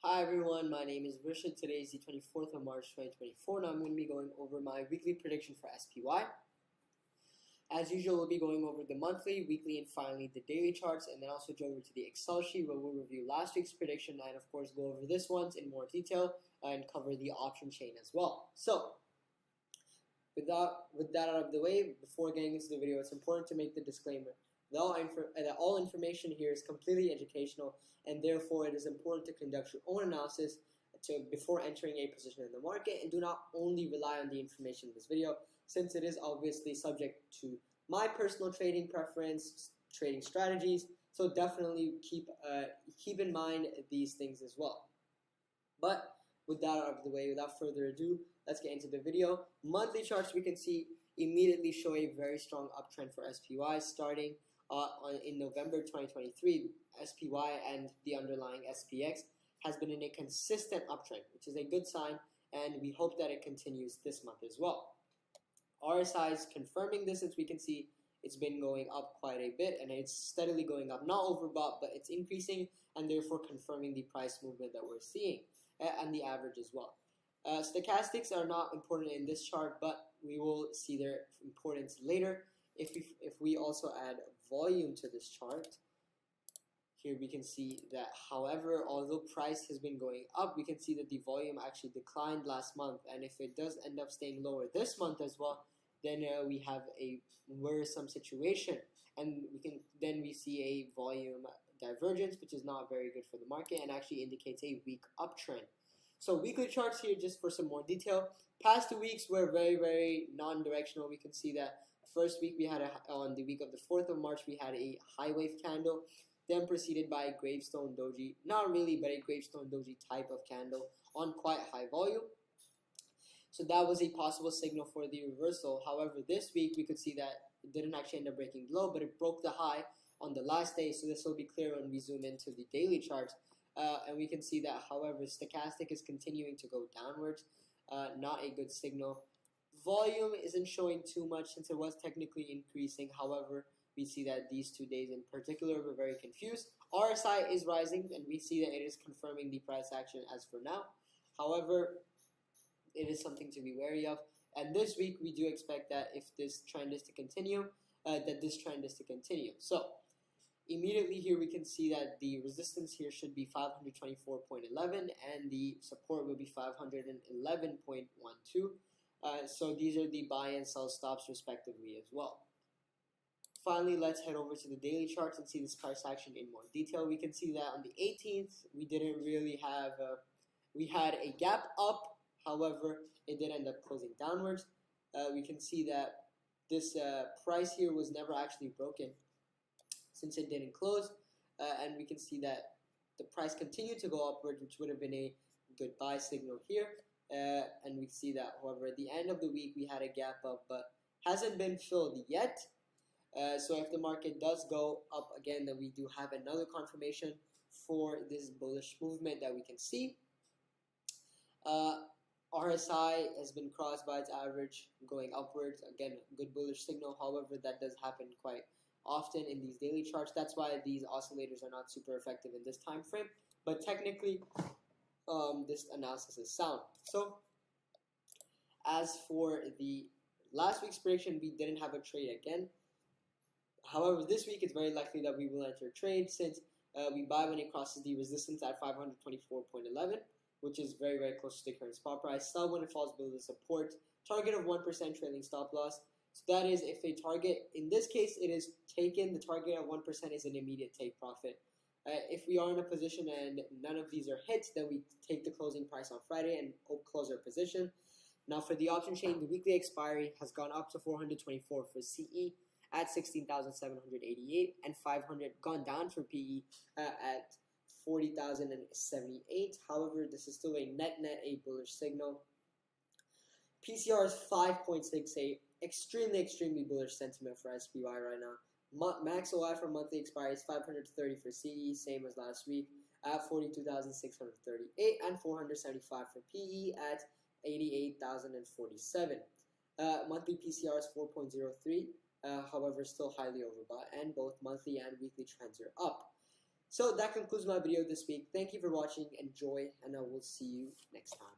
Hi everyone, my name is Rishad. Today is the 24th of March 2024 and I'm going to be going over my weekly prediction for SPY. As usual, we'll be going over the monthly, weekly, and finally the daily charts, and then also go over to the Excel sheet where we'll review last week's prediction and of course go over this one's in more detail and cover the option chain as well. So, with that out of the way, before getting into the video, it's important to make the disclaimer that all information here is completely educational, and therefore it is important to conduct your own analysis before entering a position in the market, and do not only rely on the information in this video, since it is obviously subject to my personal trading preference, trading strategies. So definitely keep in mind these things as well. But with that out of the way, without further ado, let's get into the video. Monthly charts we can see immediately show a very strong uptrend for SPY starting in November 2023. SPY and the underlying SPX has been in a consistent uptrend, which is a good sign, and we hope that it continues this month as well. RSI is confirming this, as we can see it's been going up quite a bit, and it's steadily going up, not overbought, but it's increasing, and therefore confirming the price movement that we're seeing, and the average as well. Stochastics are not important in this chart, but we will see their importance later. If we also add volume to this chart, here we can see that, however, although price has been going up, we can see that the volume actually declined last month, and if it does end up staying lower this month as well, then we have a worrisome situation, and we see a volume divergence, which is not very good for the market and actually indicates a weak uptrend. So weekly charts here, just for some more detail. Past 2 weeks were very, very non-directional. We can see that first week we had on the week of the 4th of March, we had a high wave candle, then preceded by a gravestone doji, not really, but a gravestone doji type of candle on quite high volume. So that was a possible signal for the reversal. However, this week we could see that it didn't actually end up breaking below, but it broke the high on the last day. So this will be clear when we zoom into the daily charts. And we can see that, however, stochastic is continuing to go downwards, not a good signal. Volume isn't showing too much since it was technically increasing. However, we see that these 2 days in particular were very confused. RSI is rising, and we see that it is confirming the price action as for now. However, it is something to be wary of. And this week, we do expect that if this trend is to continue, So, immediately here we can see that the resistance here should be 524.11 and the support will be 511.12. So these are the buy and sell stops respectively as well. Finally, let's head over to the daily charts and see this price action in more detail. We can see that on the 18th, we didn't really have, we had a gap up. However, it did end up closing downwards. We can see that this price here was never actually broken since it didn't close, and we can see that the price continued to go upward, which would have been a good buy signal here. And we see that, however, at the end of the week we had a gap up, but hasn't been filled yet. So if the market does go up again, then we do have another confirmation for this bullish movement that we can see. RSI has been crossed by its average going upwards. Again, good bullish signal. However, that does happen quite often in these daily charts. That's why these oscillators are not super effective in this time frame. But technically, this analysis is sound. So, as for the last week's prediction, we didn't have a trade again. However, this week it's very likely that we will enter a trade since we buy when it crosses the resistance at 524.11, which is very, very close to the current spot price. Sell when it falls below the support. Target of 1% trailing stop loss. So that is if a target, in this case, it is taken. The target of 1% is an immediate take profit. If we are in a position and none of these are hit, then we take the closing price on Friday and close our position. Now for the option chain, the weekly expiry has gone up to 424 for CE at 16,788 and 500 gone down for PE at 40,078. However, this is still a net a bullish signal. PCR is 5.68, extremely bullish sentiment for SPY right now. Max OI for monthly expiry is 530 for CE, same as last week at 42,638 and 475 for PE at 88,047. Monthly PCR is 4.03, however, still highly overbought, and both monthly and weekly trends are up. So that concludes my video this week. Thank you for watching. Enjoy, and I will see you next time.